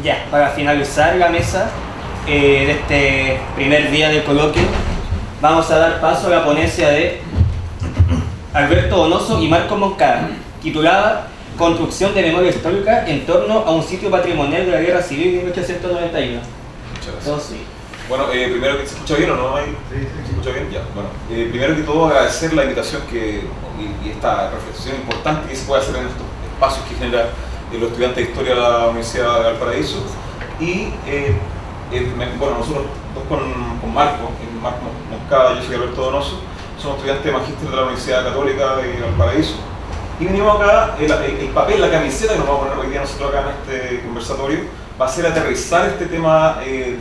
Ya, para finalizar la mesa de este primer día del coloquio, vamos a dar paso a la ponencia de Alberto Donoso y Marco Moncada, titulada Construcción de memoria histórica en torno a un sitio patrimonial de la Guerra Civil de 1891. Muchas gracias. Entonces, bueno, primero que se escucha bien o no, ¿se escucha bien? Ya. Bueno, primero que todo agradecer la invitación y esta reflexión importante que se puede hacer en estos espacios que genera los estudiantes de Historia de la Universidad de Valparaíso. Y bueno, nosotros dos con Marco Moncada, yo soy Alberto Donoso, somos estudiantes de Magíster de la Universidad Católica de Valparaíso. Y venimos acá, el papel, la camiseta que nos vamos a poner hoy día nosotros acá en este conversatorio, va a ser aterrizar este tema de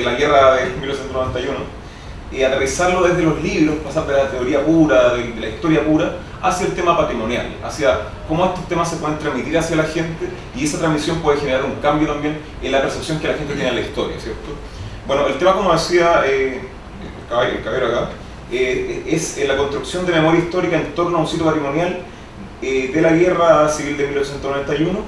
la guerra de 1991, y aterrizarlo desde los libros, pasar de la teoría pura, de la historia pura, hacia el tema patrimonial, hacia cómo estos temas se pueden transmitir hacia la gente, y esa transmisión puede generar un cambio también en la percepción que la gente tiene de la historia, ¿cierto? Bueno, el tema, como decía el caballero acá, es la construcción de memoria histórica en torno a un sitio patrimonial de la Guerra Civil de 1891,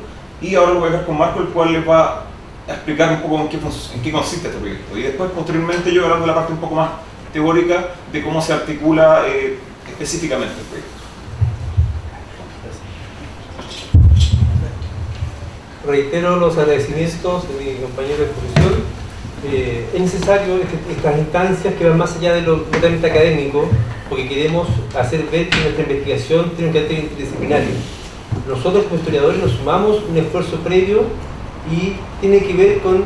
y ahora lo voy a dejar con Marco, el cual les va a explicar un poco en qué consiste este proyecto, y después posteriormente yo hablando de la parte un poco más teórica de cómo se articula específicamente el proyecto. Reitero los agradecimientos de mi compañero de exposición. Es necesario estas instancias que van más allá de lo totalmente académico, porque queremos hacer ver que nuestra investigación tiene un carácter interdisciplinario. Nosotros como historiadores nos sumamos un esfuerzo previo y tiene que ver con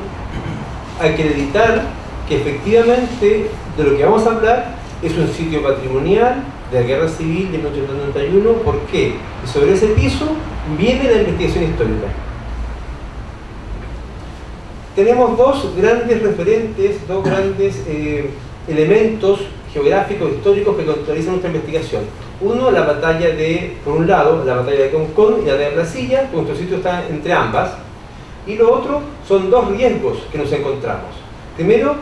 acreditar que efectivamente de lo que vamos a hablar es un sitio patrimonial de la Guerra Civil de 1891. ¿Por qué? Y sobre ese piso viene la investigación histórica. Tenemos dos grandes referentes, dos grandes elementos geográficos, históricos que contextualizan nuestra investigación. Uno, la batalla de, por un lado, la batalla de Concón y la de Brasilia, nuestro sitio está entre ambas. Y lo otro son dos riesgos que nos encontramos. Primero,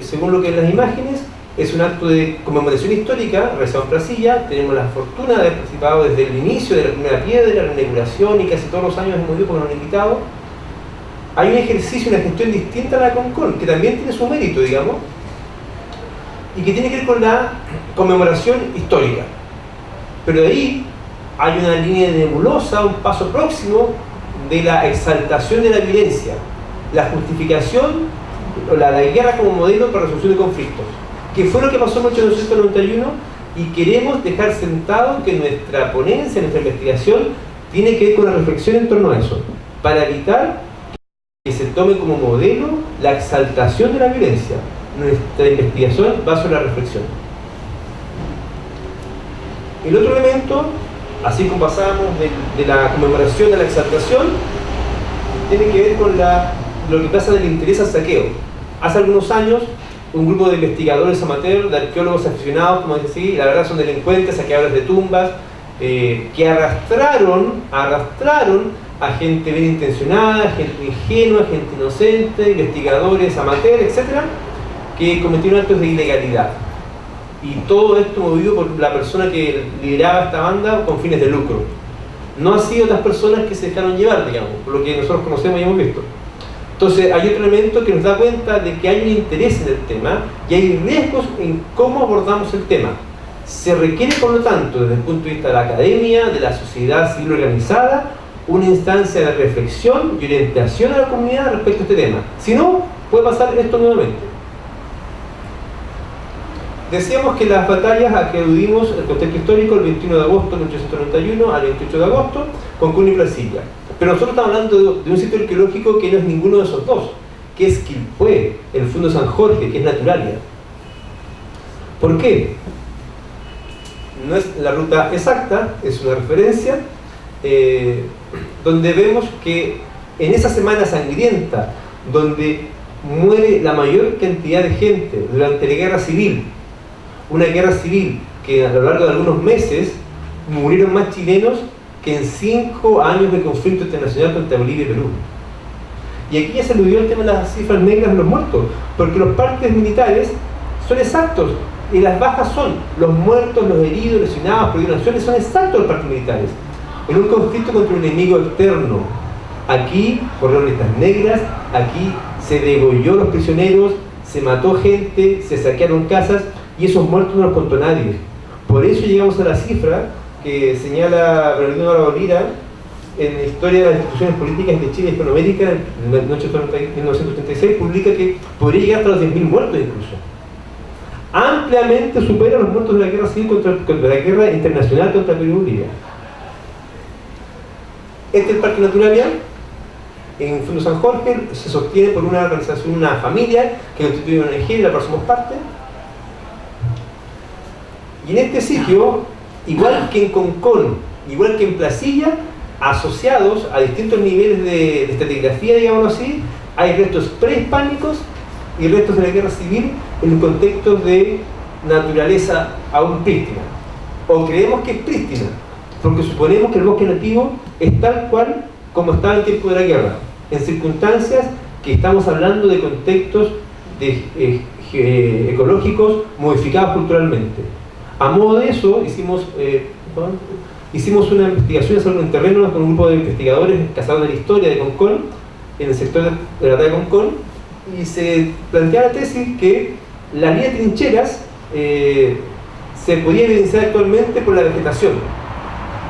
según lo que ven las imágenes, es un acto de conmemoración histórica realizado en Brasilia. Tenemos la fortuna de haber participado desde el inicio de la primera piedra, la inauguración, y casi todos los años hemos ido porque nos han invitado. Hay un ejercicio, una gestión distinta a la de Concón, que también tiene su mérito, digamos, y que tiene que ver con la conmemoración histórica. Pero de ahí hay una línea nebulosa, un paso próximo de la exaltación de la violencia, la justificación, la guerra como modelo para resolución de conflictos, que fue lo que pasó en 1891, y queremos dejar sentado que nuestra ponencia, nuestra investigación, tiene que ver con la reflexión en torno a eso, para evitar que se tome como modelo la exaltación de la violencia. Nuestra investigación va sobre la reflexión. El otro elemento, así como pasábamos de la conmemoración a la exaltación, tiene que ver con lo que pasa del interés al saqueo. Hace algunos años, un grupo de investigadores amateurs, de arqueólogos aficionados, como decía, la verdad son delincuentes, saqueadores de tumbas, que arrastraron a gente bien intencionada, gente ingenua, gente inocente, investigadores amateurs, etc., que cometieron actos de ilegalidad. Y todo esto movido por la persona que lideraba esta banda con fines de lucro. No han sido otras personas que se dejaron llevar, digamos, por lo que nosotros conocemos y hemos visto. Entonces hay otro elemento que nos da cuenta de que hay un interés en el tema y hay riesgos en cómo abordamos el tema. Se requiere, por lo tanto, desde el punto de vista de la academia, de la sociedad civil organizada, una instancia de reflexión y orientación a la comunidad respecto a este tema. Si no, puede pasar esto nuevamente. Decíamos que las batallas a que aludimos, el contexto histórico, el 21 de agosto de 1891 al 28 de agosto, Concón y Brasilia. Pero nosotros estamos hablando de un sitio arqueológico que no es ninguno de esos dos, que es Quilpué, el Fundo San Jorge, que es Naturalia. ¿Por qué? No es la ruta exacta, es una referencia, donde vemos que en esa semana sangrienta, donde muere la mayor cantidad de gente durante la guerra civil, una guerra civil que a lo largo de algunos meses murieron más chilenos que en 5 años de conflicto internacional contra Bolivia y Perú. Y aquí ya se aludió el tema de las cifras negras de los muertos, porque los partes militares son exactos, y las bajas son los muertos, los heridos, lesionados por violaciones, son exactos los partes militares. En un conflicto contra un enemigo externo, aquí corrieron listas negras, aquí se degolló los prisioneros, se mató gente, se saquearon casas, y esos muertos no los contó nadie. Por eso llegamos a la cifra que señala Bernardino Barbolira en la Historia de las Instituciones Políticas de Chile y Hispanoamérica, en 1936, publica que podría llegar hasta los 10.000 muertos incluso. Ampliamente supera los muertos de la guerra civil contra la guerra internacional contra Perú y Bolivia. Este es el Parque Naturalia, en Fondo San Jorge, se sostiene por una organización, una familia que constituye una ONG, de la cual somos parte. Y en este sitio, igual que en Concón, igual que en Placilla, asociados a distintos niveles de estratigrafía, digámoslo así, hay restos prehispánicos y restos de la guerra civil en contextos de naturaleza aún prístina. O creemos que es prístina, porque suponemos que el bosque nativo es tal cual como estaba en tiempo de la guerra, en circunstancias que estamos hablando de contextos ecológicos modificados culturalmente. A modo de eso, hicimos una investigación en terreno con un grupo de investigadores cazadores de la historia de Concón, en el sector de la batalla de Concón, y se planteaba la tesis que la línea de trincheras se podía evidenciar actualmente por la vegetación.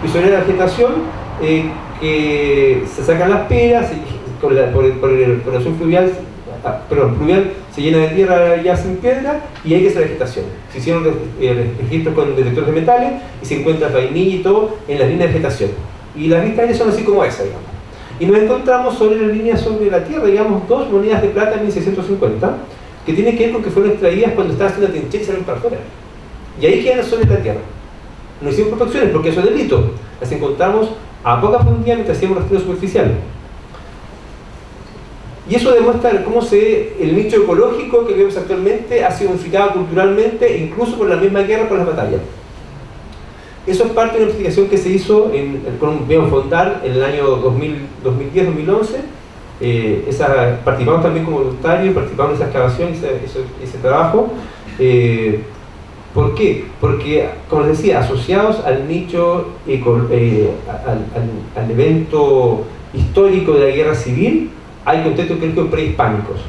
Y sobre la vegetación, que se sacan las peras, por la erosión fluvial, se llena de tierra ya sin piedra y hay que hacer vegetación. Se hicieron registros con detectores de metales y se encuentra vainilla y todo en las líneas de vegetación. Y las vistas son así como esa, digamos. Y nos encontramos sobre la línea sobre la tierra, digamos, 2 monedas de plata en 1650, que tienen que ver con que fueron extraídas cuando estaban haciendo la trinchera y salieron para afuera. Y ahí quedan sobre la tierra. No hicimos prospecciones porque eso es delito. Las encontramos a poca profundidad mientras hacíamos rastreo superficial. Y eso demuestra cómo el nicho ecológico que vemos actualmente ha sido modificado culturalmente, incluso por la misma guerra, por las batallas. Eso es parte de una investigación que se hizo con Bion Fondal en el año 2010-2011. Participamos también como voluntarios, participamos en esa excavación, ese trabajo. ¿Por qué? Porque, como les decía, asociados al nicho, al evento histórico de la guerra civil, hay contextos críticos prehispánicos.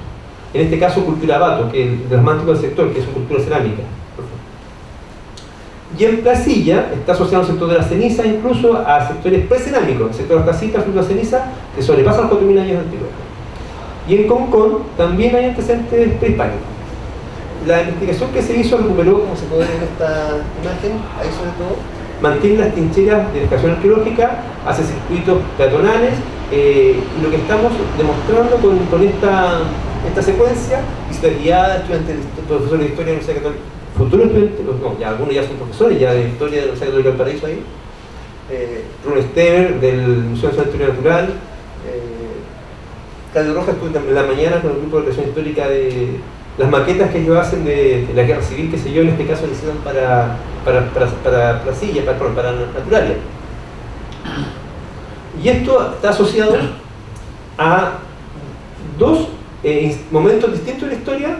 En este caso, cultura Bato, que es el dramático del sector, que es una cultura cerámica. Y en Placilla está asociado al sector de la ceniza, incluso a sectores precerámicos, el sector de las casitas, fruto de la ceniza, que sobrepasan los 4.000 años de antigüedad. Y en Concón también hay antecedentes prehispánicos. La investigación que se hizo recuperó, como se puede ver en esta imagen, ahí sobre todo, mantiene las trincheras de excavación arqueológica, hace circuitos peatonales, y lo que estamos demostrando con esta secuencia, visita guiada, estudiantes, profesores de historia de la Universidad Católica, futuros estudiantes, no, ya algunos ya son profesores ya de historia de la Universidad Católica del Paraíso ahí, Rune Stever del Museo Nacional de Historia Natural, Claudio Rojas estuvo en la mañana con el grupo de creación histórica de las maquetas que ellos hacen de la guerra civil, que sé yo, en este caso lo hicieron para Placilla, para Naturalia. Y esto está asociado a 2 momentos distintos de la historia,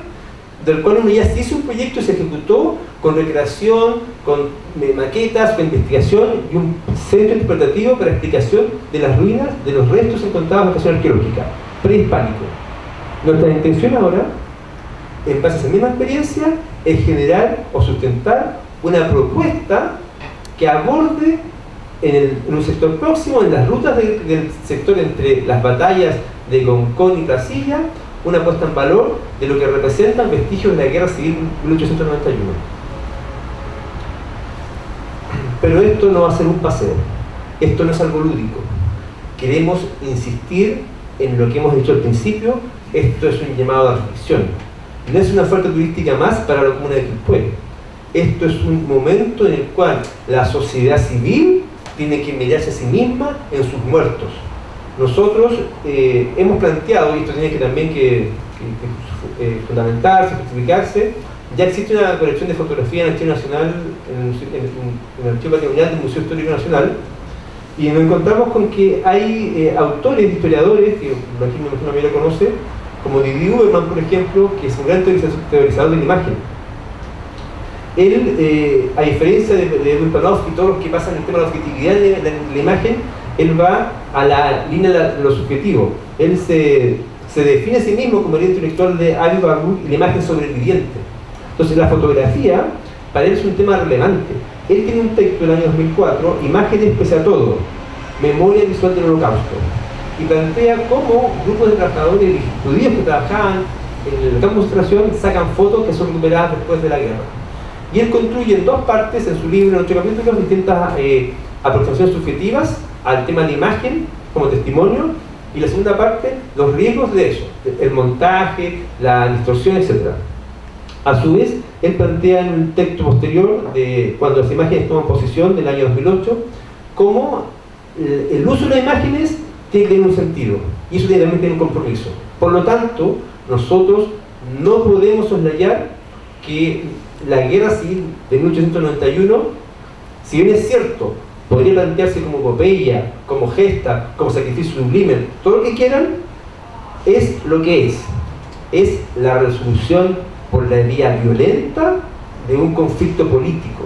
del cual uno ya se hizo un proyecto y se ejecutó con recreación, con maquetas, con investigación y un centro interpretativo para explicación de las ruinas, de los restos encontrados en la excavación arqueológica, prehispánico. Nuestra intención ahora, en base a esa misma experiencia, es generar o sustentar una propuesta que aborde en un sector próximo, en las rutas del sector entre las batallas de Concón y Placilla, una puesta en valor de lo que representan vestigios de la guerra civil de 1891. Pero esto no va a ser un paseo, esto no es algo lúdico. Queremos insistir en lo que hemos dicho al principio, esto es un llamado a la reflexión. No es una oferta turística más para la comuna de Quilpué. Esto es un momento en el cual la sociedad civil tiene que mirarse a sí misma en sus muertos. Nosotros hemos planteado, y esto tiene que también fundamentarse, justificarse, ya existe una colección de fotografía en el Archivo Nacional, en el Archivo Patrimonial del Museo Histórico Nacional, y nos encontramos con que hay autores, historiadores, que aquí me imagino lo conoce, como Didi Uberman, por ejemplo, que es un gran teorizador de la imagen. Él, a diferencia de Edwin Panofsky y todos los que pasan el tema de la objetividad de la imagen, él va a la línea de lo subjetivo. Él se define a sí mismo como el intelectual de Ali Baruch y la imagen sobreviviente. Entonces la fotografía para él es un tema relevante. Él tiene un texto del año 2004, Imágenes pese a todo, memoria visual del Holocausto, y plantea cómo grupos de trabajadores judíos que trabajaban en el campo de concentración sacan fotos que son recuperadas después de la guerra. Y él construye en dos partes en su libro, en 8 capítulos, distintas aproximaciones subjetivas al tema de imagen como testimonio, y la segunda parte, los riesgos de eso, el montaje, la distorsión, etc. A su vez, él plantea en un texto posterior, de cuando las imágenes toman posesión, del año 2008, cómo el uso de las imágenes tiene que tener un sentido, y eso también tiene un compromiso. Por lo tanto, nosotros no podemos soslayar que la guerra civil de 1891, si bien es cierto, podría plantearse como epopeya, como gesta, como sacrificio sublime, todo lo que quieran, es lo que es la resolución por la vía violenta de un conflicto político,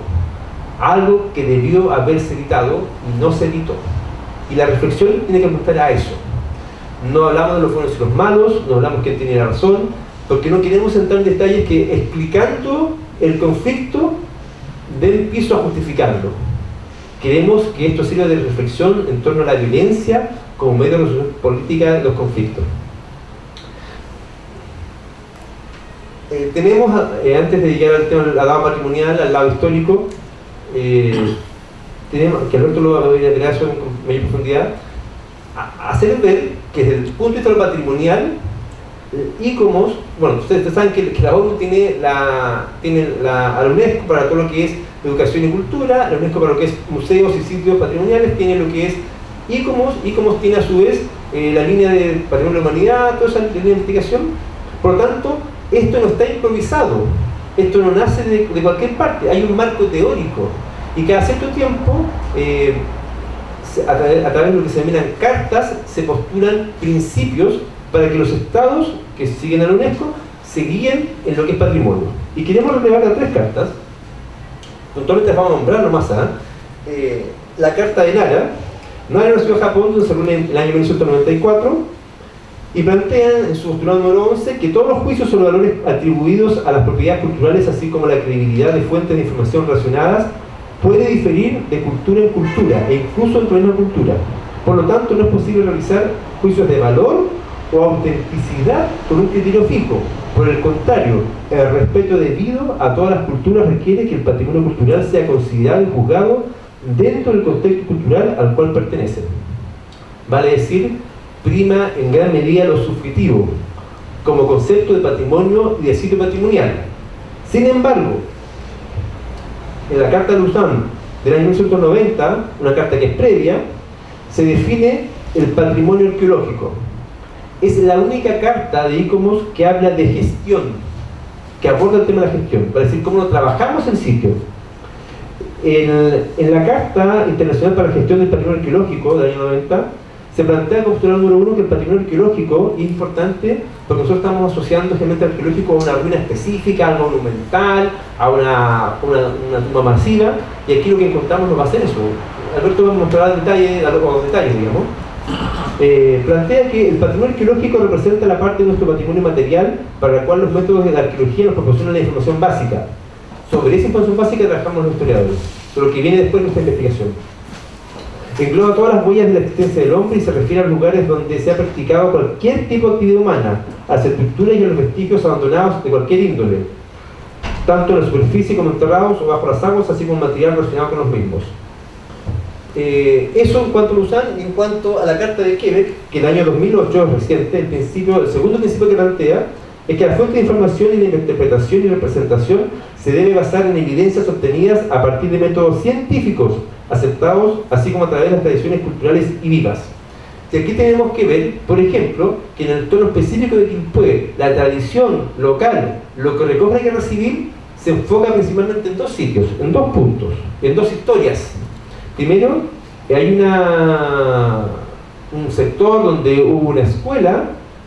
algo que debió haberse evitado y no se evitó. Y la reflexión tiene que apuntar a eso. No hablamos de los buenos y los malos, no hablamos quién tiene la razón, porque no queremos entrar en detalles que explicando el conflicto den piso a justificarlo. Queremos que esto sirva de reflexión en torno a la violencia como medio de resolución política de los conflictos. Tenemos, antes de llegar al tema del lado patrimonial, al lado histórico, tenemos, que Alberto lo va a ver eso con mayor profundidad, hacer ver que desde el punto de vista de lo patrimonial, ICOMOS, bueno, ustedes saben que la ONU tiene a la UNESCO para todo lo que es educación y cultura, la UNESCO para lo que es museos y sitios patrimoniales, tiene lo que es ICOMOS tiene a su vez la línea de patrimonio de la humanidad, toda esa línea de investigación. Por lo tanto, esto no está improvisado, esto no nace de cualquier parte, hay un marco teórico, y cada cierto tiempo a través de lo que se denominan cartas se postulan principios para que los estados que siguen a la UNESCO se guíen en lo que es patrimonio. Y queremos relevar a 3 cartas, puntualmente las vamos a nombrar nomás. La carta de Nara nació en Japón, donde se reúne en el año 1994, y plantean en su postulado número 11 que todos los juicios sobre valores atribuidos a las propiedades culturales, así como la credibilidad de fuentes de información relacionadas, puede diferir de cultura en cultura e incluso entre la misma cultura. Por lo tanto, no es posible realizar juicios de valor o autenticidad con un criterio fijo. Por el contrario, el respeto debido a todas las culturas requiere que el patrimonio cultural sea considerado y juzgado dentro del contexto cultural al cual pertenece. Vale decir, prima en gran medida lo subjetivo como concepto de patrimonio y de sitio patrimonial. Sin embargo, en la Carta de Lausanne del año 1990, una carta que es previa, se define el patrimonio arqueológico. Es la única carta de ICOMOS que habla de gestión, que aborda el tema de la gestión, para decir cómo trabajamos en sitio. En la Carta Internacional para la Gestión del Patrimonio Arqueológico del año 90, se plantea como postulado número 1 que el patrimonio arqueológico es importante porque nosotros estamos asociando generalmente arqueológico a una ruina específica, algo monumental, a una tumba masiva, y aquí lo que encontramos no va a ser eso. Alberto va a mostrar los detalles, digamos. Plantea que el patrimonio arqueológico representa la parte de nuestro patrimonio material para la cual los métodos de la arqueología nos proporcionan la información básica. Sobre esa información básica trabajamos los historiadores, sobre lo que viene después de nuestra investigación. Engloba todas las huellas de la existencia del hombre y se refiere a lugares donde se ha practicado cualquier tipo de actividad humana, a las estructuras y a los vestigios abandonados de cualquier índole, tanto en la superficie como enterrados o bajo las aguas, así como material relacionado con los mismos. Eso en cuanto a Lausanne. Y en cuanto a la Carta de Quebec, que el año 2008 es reciente, el segundo principio que plantea es que la fuente de información y de interpretación y representación se debe basar en evidencias obtenidas a partir de métodos científicos aceptados, así como a través de las tradiciones culturales y vivas. Y aquí tenemos que ver, por ejemplo, que en el tono específico de Quilpué, la tradición local, lo que recoge la guerra civil, se enfoca principalmente en 2 sitios, en 2 puntos, en 2 historias. Primero, hay un sector donde hubo una escuela,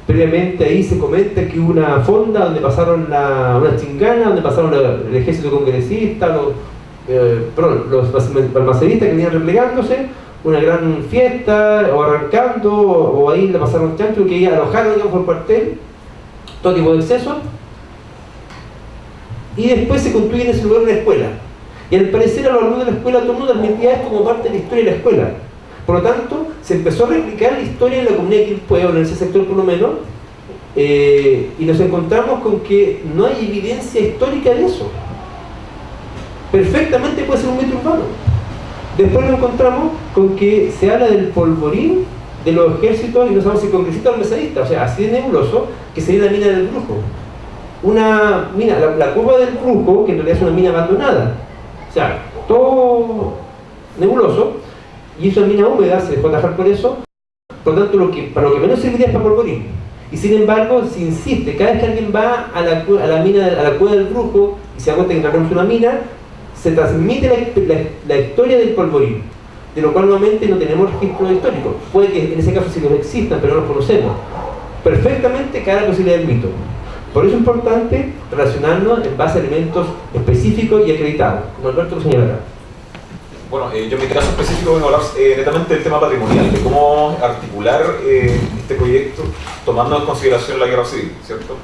previamente ahí se comenta que hubo una fonda donde pasaron una chingana, donde pasaron el ejército congresista, los balmaceristas que venían replegándose, una gran fiesta, o arrancando, o ahí le pasaron chancho, que alojaron, digamos, por el cuartel, todo tipo de excesos, y después se construye en ese lugar una escuela. Y al parecer a los alumnos de la escuela todo el mundo admitía esto como parte de la historia de la escuela. Por lo tanto, se empezó a replicar la historia de la comunidad de Quilpué, o en ese sector por lo menos, y nos encontramos con que no hay evidencia histórica de eso. Perfectamente puede ser un mito urbano. Después nos encontramos con que se habla del polvorín de los ejércitos, y no sabemos si congresista o mesadista, o sea, así de nebuloso, que sería la mina del Brujo. Una mina, la curva del Brujo, que en realidad es una mina abandonada. O sea, todo nebuloso, y es una mina húmeda, se dejó atajar por eso. Por lo tanto, para lo que menos serviría es para polvorín. Y sin embargo, se insiste, cada vez que alguien va a la mina, a la cueva del Brujo, y se da cuenta que encontramos una mina, se transmite la historia del polvorín, de lo cual nuevamente no tenemos registro histórico. Puede que en ese caso sí los existan, pero no los conocemos. Perfectamente cae la posibilidad del mito. Por eso es importante relacionarnos en base a elementos específicos y acreditados, como Alberto lo señala acá. Bueno, yo en mi caso específico vengo a hablar netamente del tema patrimonial, de cómo articular este proyecto tomando en consideración la guerra civil, ¿cierto?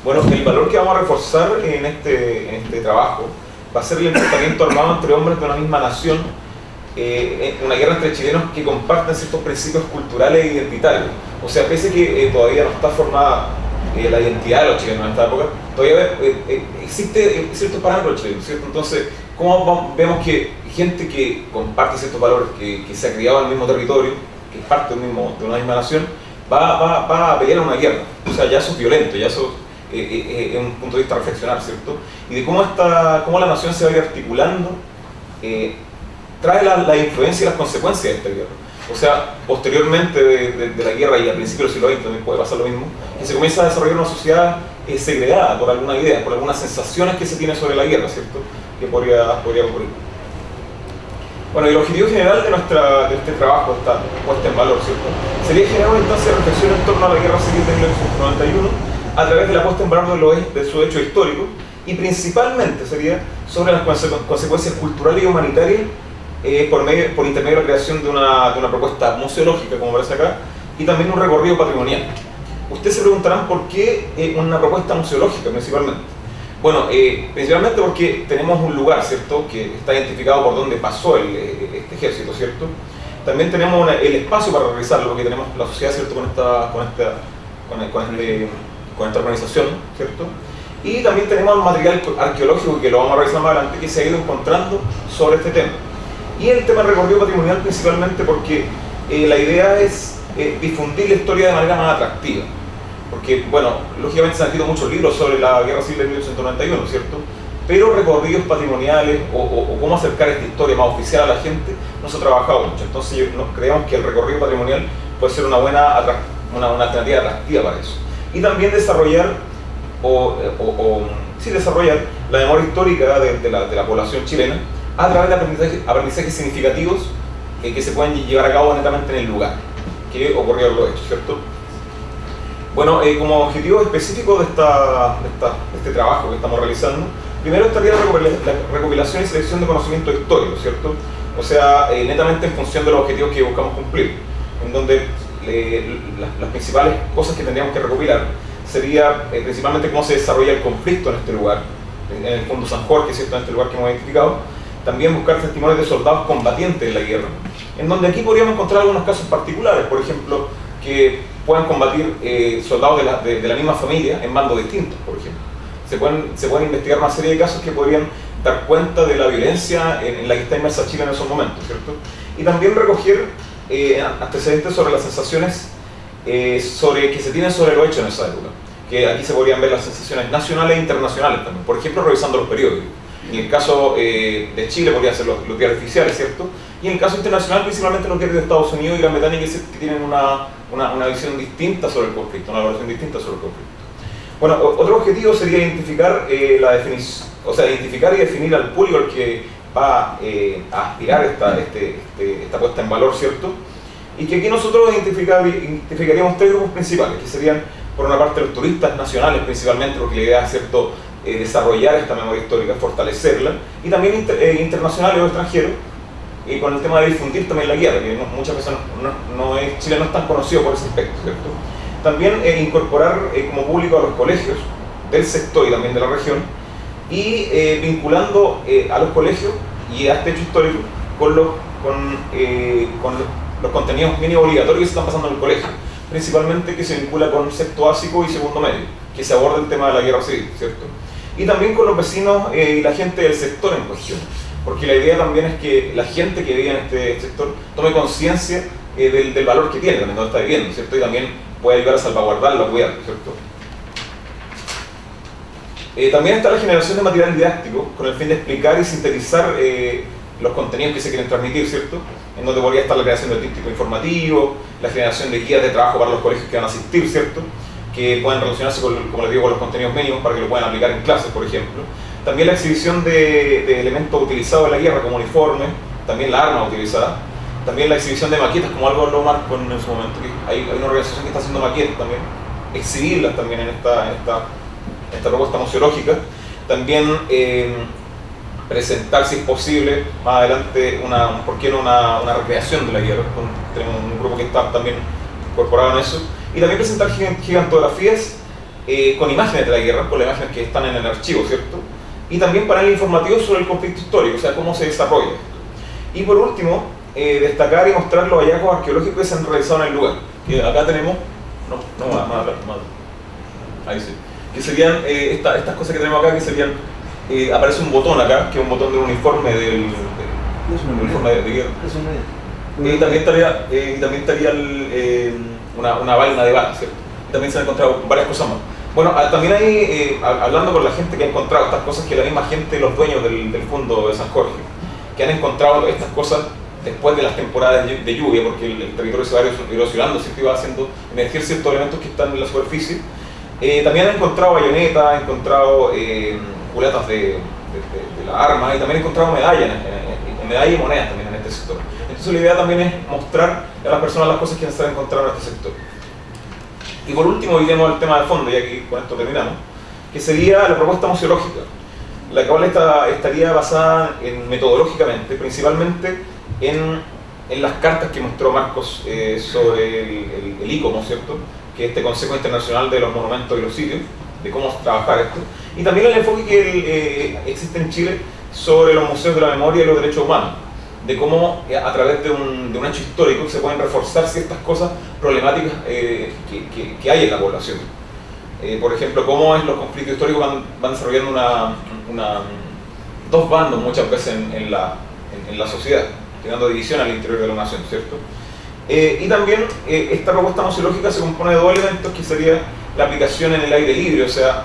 Bueno, el valor que vamos a reforzar en este trabajo va a ser el enfrentamiento armado entre hombres de una misma nación, una guerra entre chilenos que comparten ciertos principios culturales e identitarios. O sea, pese a que todavía no está formada la identidad de los chilenos en esta época, todavía existe ciertos parámetros chilenos, ¿cierto? Entonces, ¿cómo vemos que gente que comparte ciertos valores, que se ha criado en el mismo territorio, que es parte de una misma nación, va a pelear en una guerra? O sea, ya eso es violento, ya eso es un punto de vista a reflexionar, ¿cierto? Y de cómo la nación se va a ir articulando, trae la influencia y las consecuencias de esta guerra. O sea, posteriormente de la guerra y al principio del siglo XX también puede pasar lo mismo, que se comienza a desarrollar una sociedad segregada por alguna idea, por algunas sensaciones que se tiene sobre la guerra, ¿cierto? Que podría ocurrir. Bueno, y el objetivo general de este trabajo, esta puesta en valor, ¿cierto?, sería generar una instancia de reflexión en torno a la guerra civil de 1991 a través de la puesta en valor de su hecho histórico, y principalmente sería sobre las consecuencias culturales y humanitarias por intermedio de la creación de una propuesta museológica, como aparece acá, y también un recorrido patrimonial. Ustedes se preguntarán por qué una propuesta museológica principalmente. Bueno, principalmente porque tenemos un lugar, ¿cierto?, que está identificado por donde pasó este ejército, ¿cierto? También tenemos el espacio para realizarlo, porque tenemos la sociedad, ¿cierto?, con esta organización, ¿cierto? Y también tenemos el material arqueológico, que lo vamos a revisar más adelante, que se ha ido encontrando sobre este tema. Y el tema del recorrido patrimonial principalmente porque la idea es difundir la historia de manera más atractiva. Porque, bueno, lógicamente se han escrito muchos libros sobre la Guerra Civil de 1891, ¿cierto? Pero recorridos patrimoniales o cómo acercar esta historia más oficial a la gente no se ha trabajado mucho. Entonces creemos que el recorrido patrimonial puede ser una alternativa atractiva para eso. Y también desarrollar desarrollar la memoria histórica de la población chilena a través de aprendizajes significativos que se pueden llevar a cabo netamente en el lugar que ocurrieron los hechos, ¿cierto? Bueno, como objetivo específico de este trabajo que estamos realizando, primero estaría la recopilación y selección de conocimiento histórico, ¿cierto? O sea, netamente en función de los objetivos que buscamos cumplir, en donde las principales cosas que tendríamos que recopilar sería principalmente cómo se desarrolla el conflicto en este lugar, en el fondo San Jorge, ¿cierto?, en este lugar que hemos identificado. También buscar testimonios de soldados combatientes en la guerra, en donde aquí podríamos encontrar algunos casos particulares, por ejemplo, que puedan combatir soldados de la misma familia en bandos distintos, por ejemplo. Se pueden investigar una serie de casos que podrían dar cuenta de la violencia en la que está inmersa Chile en esos momentos, ¿cierto? Y también recoger antecedentes sobre las sensaciones que se tienen sobre los hechos en esa época, que aquí se podrían ver las sensaciones nacionales e internacionales también, por ejemplo, revisando los periódicos. En el caso de Chile podrían ser los diarios oficiales, ¿cierto? Y en el caso internacional, principalmente los diarios de Estados Unidos y Gran Bretaña, que tienen una visión distinta sobre el conflicto, una valoración distinta sobre el conflicto. Bueno, otro objetivo sería identificar identificar y definir al público al que va a aspirar esta puesta en valor, ¿cierto? Y que aquí nosotros identificaríamos tres grupos principales, que serían, por una parte, los turistas nacionales principalmente, porque la idea es, ¿cierto?, desarrollar esta memoria histórica, fortalecerla, y también internacionales o extranjeros, con el tema de difundir también la guerra, que muchas veces Chile no es tan conocido por ese aspecto, ¿cierto? También incorporar como público a los colegios del sector y también de la región, y vinculando a los colegios y a este hecho histórico con los contenidos mínimo obligatorios que se están pasando en el colegio, principalmente que se vincula con sexto básico y segundo medio, que se aborda el tema de la guerra civil, ¿cierto? Y también con los vecinos y la gente del sector en cuestión, porque la idea también es que la gente que vive en este sector tome conciencia del valor que tiene, también donde está viviendo, ¿cierto? Y también puede ayudar a salvaguardarlo, a cuidarlo, ¿cierto? También está la generación de material didáctico con el fin de explicar y sintetizar los contenidos que se quieren transmitir, ¿cierto? En donde podría estar la creación del tríptico informativo, la generación de guías de trabajo para los colegios que van a asistir, ¿cierto? Que puedan relacionarse, como les digo, con los contenidos mínimos para que lo puedan aplicar en clases, por ejemplo. También la exhibición de elementos utilizados en la guerra, como uniformes, también la arma utilizada. También la exhibición de maquetas, como algo habló Marco en su momento, que hay una organización que está haciendo maquetas también. Exhibirlas también en esta propuesta museológica. También presentar, si es posible, más adelante, ¿por qué no una recreación de la guerra? Tenemos un grupo que está también incorporado en eso. Y también presentar gigantografías con imágenes de la guerra, con las imágenes que están en el archivo, ¿cierto? Y también paneles informativos sobre el conflicto histórico, o sea, cómo se desarrolla. Y por último, destacar y mostrar los hallazgos arqueológicos que se han realizado en el lugar. Que acá tenemos, ahí sí, que serían estas cosas que tenemos acá, que serían, aparece un botón acá, que es un botón del uniforme del uniforme de guerra. Y también estaría una vaina de balas, ¿cierto? Y también se han encontrado varias cosas más. Bueno, también hay, hablando con la gente que ha encontrado estas cosas, que la misma gente, los dueños del fondo de San Jorge, que han encontrado estas cosas después de las temporadas de lluvia, porque el territorio se va erosionando, ¿cierto? Y va haciendo emergir ciertos elementos que están en la superficie. También han encontrado bayonetas, han encontrado culatas de la arma, y también han encontrado medallas, medallas y monedas también en este sector. Entonces la idea también es mostrar a las personas las cosas que se han encontrado en este sector. Y por último, iremos al tema de fondo, y aquí con esto terminamos, que sería la propuesta museológica, la cual estaría basada metodológicamente, principalmente en las cartas que mostró Marcos sobre el ICOMO, ¿cierto? Que es este Consejo Internacional de los Monumentos y los Sitios, de cómo trabajar esto, y también el enfoque que existe en Chile sobre los museos de la memoria y los derechos humanos, de cómo a través de un hecho histórico se pueden reforzar ciertas cosas problemáticas que hay en la población. Por ejemplo, cómo los conflictos históricos van desarrollando dos bandos muchas veces en la sociedad, creando división al interior de la nación, ¿cierto? Y también esta propuesta museológica se compone de dos elementos, que sería la aplicación en el aire libre, o sea,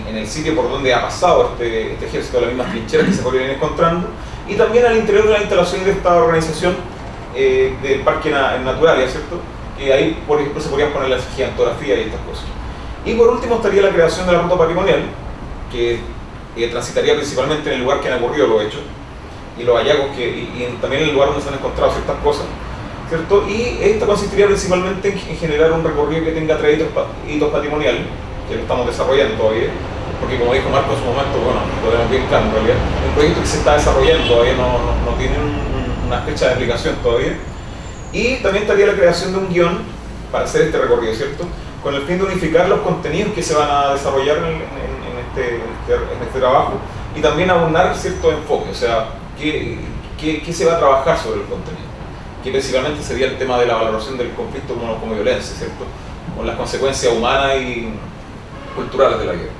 en el sitio por donde ha pasado este ejército, las mismas trincheras que se podrían ir encontrando, y también al interior de la instalación de esta organización del Parque Natural, ¿cierto? Que ahí, por ejemplo, se podrían poner las gigantografías y estas cosas. Y por último estaría la creación de la ruta patrimonial, que transitaría principalmente en el lugar que han ocurrido los hechos, y los hallazgos, y también en el lugar donde se han encontrado ciertas cosas, ¿cierto? Y esta consistiría principalmente en generar un recorrido que tenga 3 hitos patrimoniales, que lo estamos desarrollando todavía, porque como dijo Marco en su momento, bueno, lo tenemos bien claro en realidad, un proyecto que se está desarrollando todavía no tiene una fecha de aplicación todavía. Y también estaría la creación de un guión para hacer este recorrido, ¿cierto? Con el fin de unificar los contenidos que se van a desarrollar en este trabajo, y también aunar cierto enfoque, o sea, qué se va a trabajar sobre el contenido, que principalmente sería el tema de la valoración del conflicto como violencia, ¿cierto? Con las consecuencias humanas y culturales de la guerra.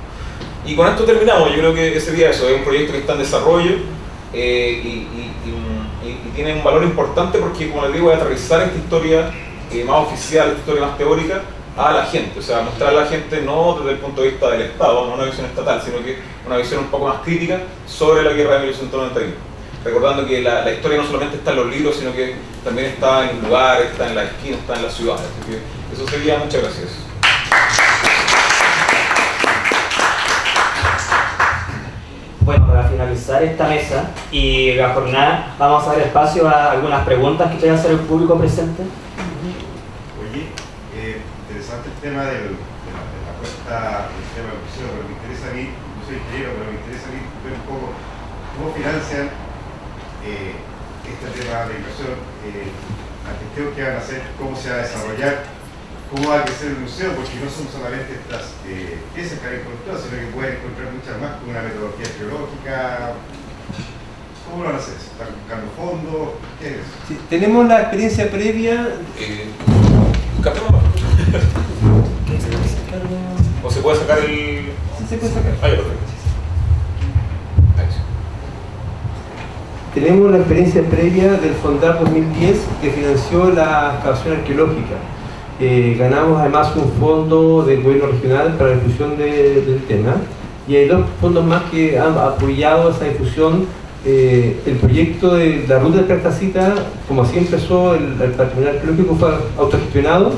Y con esto terminamos. Yo creo que sería eso, es un proyecto que está en desarrollo y tiene un valor importante porque, como les digo, voy a aterrizar esta historia más oficial, esta historia más teórica a la gente, o sea, mostrar a la gente no desde el punto de vista del Estado, no una visión estatal, sino que una visión un poco más crítica sobre la guerra de 1891. Recordando que la historia no solamente está en los libros, sino que también está en lugares, está en las esquinas, está en las ciudades. Así que eso sería. Muchas gracias. Bueno, para finalizar esta mesa y la jornada, vamos a dar espacio a algunas preguntas que quiera hacer el público presente. Oye, interesante el tema de la apuesta del tema del museo, pero me interesa a mí, yo soy ingeniero, pero me interesa a mí ver un poco cómo financian este tema de inversión, la gestión que van a hacer, cómo se va a desarrollar, cómo va a crecer el museo, porque no son solamente estas piezas que hay encontrado, sino que pueden encontrar muchas más con una metodología arqueológica. ¿Cómo lo van a hacer? ¿Están buscando fondos? ¿Qué es? Sí, tenemos la experiencia previa. ¿O se puede sacar el...? Sí, se puede sacar. Ah, ya, perfecto. Tenemos la experiencia previa del Fondar 2010 que financió la excavación arqueológica. Ganamos además un fondo del gobierno regional para la difusión del tema, y hay dos fondos más que han apoyado esa difusión. El proyecto de la ruta de Cartacita, como así empezó el patrimonio arqueológico, fue autogestionado.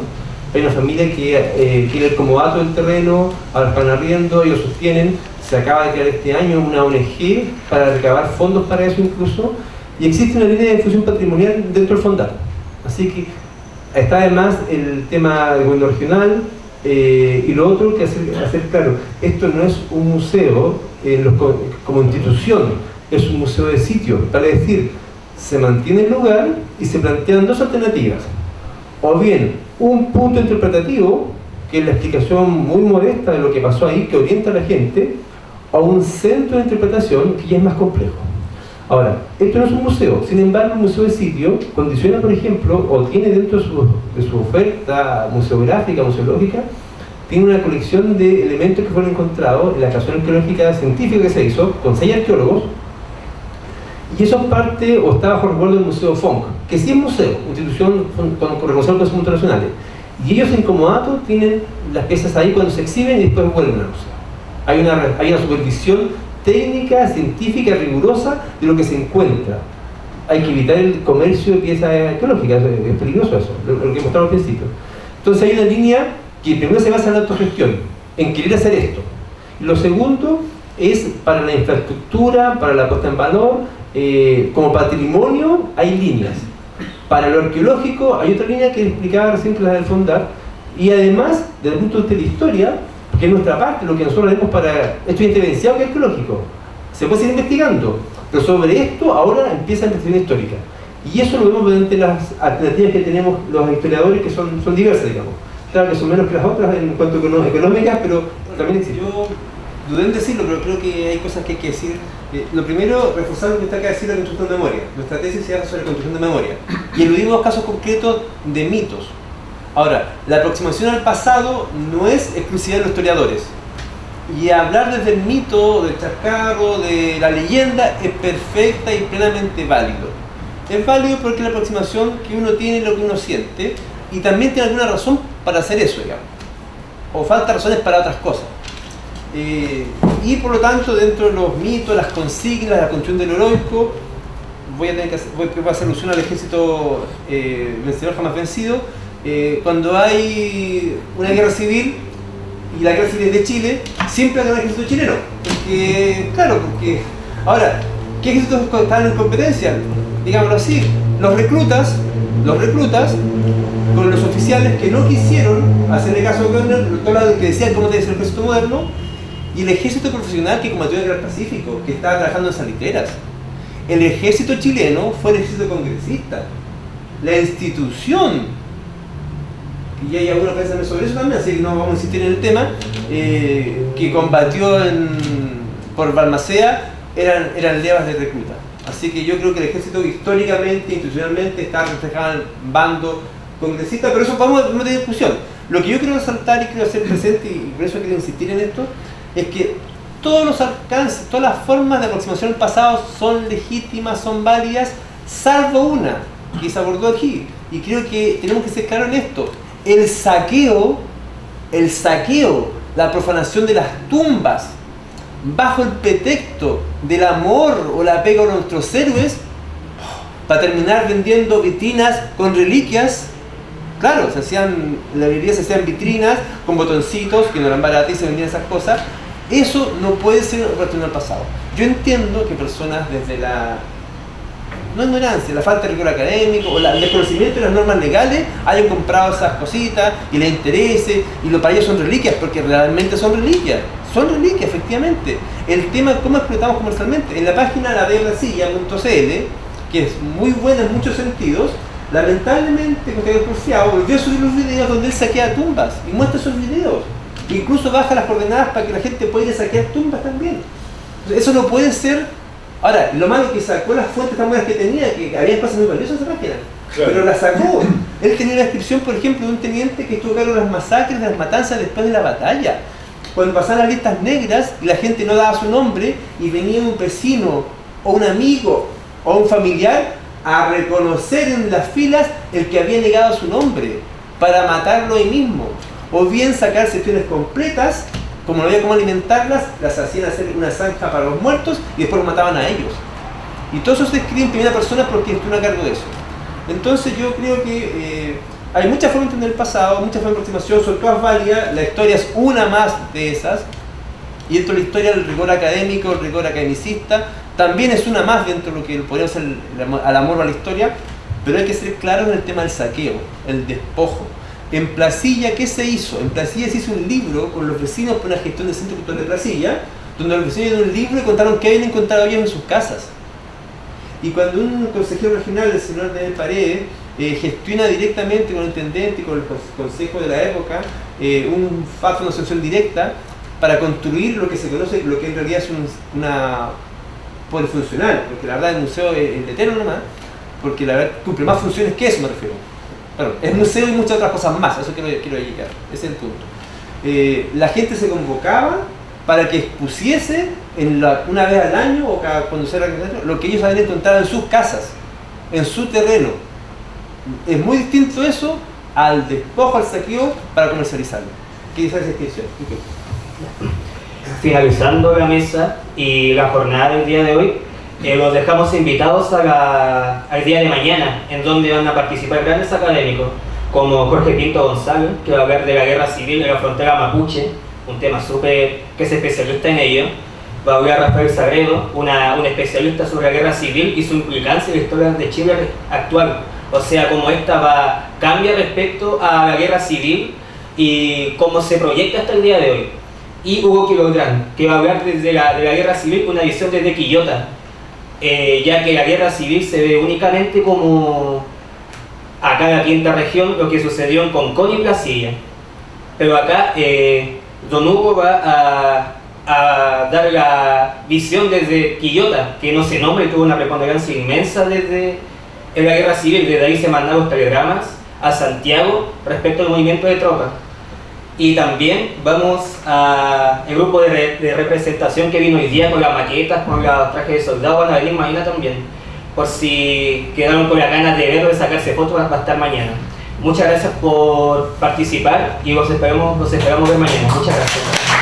Hay una familia que tiene el comodato del terreno, ahora están arriendo, ellos sostienen. Se acaba de crear este año una ONG para recabar fondos para eso incluso, y existe una línea de difusión patrimonial dentro del Fondar. Así que está además el tema del gobierno regional, y lo otro que hacer claro, esto no es un museo como institución, es un museo de sitio, vale decir, se mantiene el lugar y se plantean dos alternativas: o bien un punto interpretativo, que es la explicación muy modesta de lo que pasó ahí, que orienta a la gente, o un centro de interpretación que ya es más complejo. Ahora, esto no es un museo, sin embargo, el museo de sitio condiciona, por ejemplo, o tiene dentro de su oferta museográfica, museológica, tiene una colección de elementos que fueron encontrados en la excavación arqueológica científica que se hizo con 6 arqueólogos, y eso es parte o está bajo resguardo del Museo FONC, que sí es museo, institución con reconocimiento de internacionales, y ellos en comodato tienen las piezas ahí cuando se exhiben y después vuelven al museo. Hay una supervisión técnica, científica, rigurosa de lo que se encuentra. Hay que evitar el comercio de piezas arqueológicas, es peligroso eso, lo que mostramos al principio. Entonces hay una línea que primero se basa en la autogestión, en querer hacer esto. Lo segundo es para la infraestructura, para la puesta en valor, como patrimonio hay líneas. Para lo arqueológico hay otra línea que explicaba recién, la del Fondar, y además, desde el punto de vista de la historia, que es nuestra parte, lo que nosotros haremos para esto diferenciado que arqueológico. Se puede seguir investigando, pero sobre esto ahora empieza la investigación histórica. Y eso lo vemos mediante las alternativas que tenemos los historiadores, que son diversas, digamos. Claro que son menos que las otras en cuanto a económicas, pero también existen. Yo dudé en decirlo, pero creo que hay cosas que hay que decir. Lo primero, reforzar lo que está acá decir la construcción de memoria. Nuestra tesis se hace sobre construcción de memoria. Y eludimos casos concretos de mitos. Ahora, la aproximación al pasado no es exclusiva de los historiadores. Y hablar desde el mito, del chascarro, de la leyenda, es perfecta y plenamente válido. Es válido porque es la aproximación que uno tiene, lo que uno siente, y también tiene alguna razón para hacer eso, digamos. O falta razones para otras cosas. Y por lo tanto, dentro de los mitos, las consignas, la construcción del heroico, voy a hacer alusión al ejército vencedor jamás vencido. Cuando hay una guerra civil, y la guerra civil es de Chile, siempre hay un ejército chileno. Porque ahora, ¿qué ejércitos están en competencia? Digámoslo así, los reclutas con los oficiales que no quisieron hacerle caso a Körner, que decían cómo debe ser el ejército moderno, y el ejército profesional que combatió en el Pacífico, que estaba trabajando en salitreras. El ejército chileno fue el ejército congresista, la institución. Y hay algunos que piensan sobre eso también, así que no vamos a insistir en el tema, que combatió por Balmaceda, eran levas de recluta. Así que yo creo que el ejército históricamente, institucionalmente, está reflejado en el bando congresista, pero eso vamos a tener discusión. Lo que yo quiero resaltar y quiero hacer presente, y por eso quiero insistir en esto, es que todos los alcances, todas las formas de aproximación al pasado son legítimas, son válidas, salvo una que se abordó aquí. Y creo que tenemos que ser claros en esto. El saqueo, la profanación de las tumbas, bajo el pretexto del amor o la apego a nuestros héroes, para terminar vendiendo vitrinas con reliquias. Claro, en la librería se hacían vitrinas con botoncitos que no eran baratas y se vendían esas cosas. Eso no puede ser retorno al pasado. Yo entiendo que personas desde la no ignorancia, la falta de rigor académico o el desconocimiento de las normas legales hayan comprado esas cositas y les interese, y lo para ellos son reliquias, porque realmente son reliquias, efectivamente. El tema es cómo explotamos comercialmente. En la página ladebrasilla.cl, que es muy buena en muchos sentidos, lamentablemente Constantino Porfiado volvió a subir los videos donde él saquea tumbas y muestra esos videos. Incluso baja las coordenadas para que la gente pueda ir a saquear tumbas también. Eso no puede ser. Ahora, lo malo es que sacó las fuentes tan buenas que tenía, que había cosas muy valiosas en esa página. Claro. Pero la sacó. Él tenía una descripción, por ejemplo, de un teniente que estuvo a cargo de las masacres, de las matanzas después de la batalla. Cuando pasaban las listas negras y la gente no daba su nombre y venía un vecino o un amigo o un familiar a reconocer en las filas el que había negado su nombre para matarlo ahí mismo. O bien sacar secciones completas, como no había cómo alimentarlas, las hacían hacer una zanja para los muertos y después los mataban a ellos. Y todo eso se escribe en primera persona porque estuvo a cargo de eso. Entonces yo creo que hay muchas formas de entender el pasado, muchas formas de aproximación, son todas válidas, la historia es una más de esas, y dentro de la historia el rigor académico, el rigor academicista, también es una más dentro de lo que podríamos ser al amor a la historia, pero hay que ser claros en el tema del saqueo, el despojo. En Placilla, ¿qué se hizo? En Placilla se hizo un libro con los vecinos por una gestión del Centro Cultural de Placilla, donde los vecinos dieron un libro y contaron qué habían encontrado ellos en sus casas. Y cuando un consejero regional, el señor Daniel Paredes, gestiona directamente con el intendente y con el consejo de la época un FAF, una asociación directa, para construir lo que se conoce, lo que en realidad es una polifuncional, porque la verdad el museo es el eterno nomás, porque la verdad cumple más funciones que eso, me refiero. Bueno, es museo y muchas otras cosas más, a eso quiero llegar, ese es el punto. La gente se convocaba para que expusiese una vez al año o cuando se era lo que ellos habían encontrado en sus casas, en su terreno. Es muy distinto eso al despojo, al saqueo para comercializarlo. ¿Qué dice esa distinción? Finalizando la mesa y la jornada del día de hoy, los dejamos invitados al día de mañana, en donde van a participar grandes académicos como Jorge Pinto González, que va a hablar de la guerra civil en la frontera mapuche, un tema súper que es especialista en ello. Va a hablar Rafael Sagredo, un especialista sobre la guerra civil y su implicancia en la historia de Chile actual. O sea, cómo esta cambia respecto a la guerra civil y cómo se proyecta hasta el día de hoy. Y Hugo Quilográn, que va a hablar de la guerra civil, una visión desde Quillota, ya que la guerra civil se ve únicamente como acá en la quinta región, lo que sucedió en Concón y Placilla. Pero acá don Hugo va a dar la visión desde Quillota, que no se nombra y tuvo una preponderancia inmensa desde la guerra civil. Desde ahí se mandaron los telegramas a Santiago respecto al movimiento de tropas. Y también vamos al grupo de representación que vino hoy día con las maquetas, con los trajes de soldado, van a venir mañana también. Por si quedaron con las ganas de verlo, de sacarse fotos, va a estar mañana. Muchas gracias por participar y los esperamos ver mañana. Muchas gracias.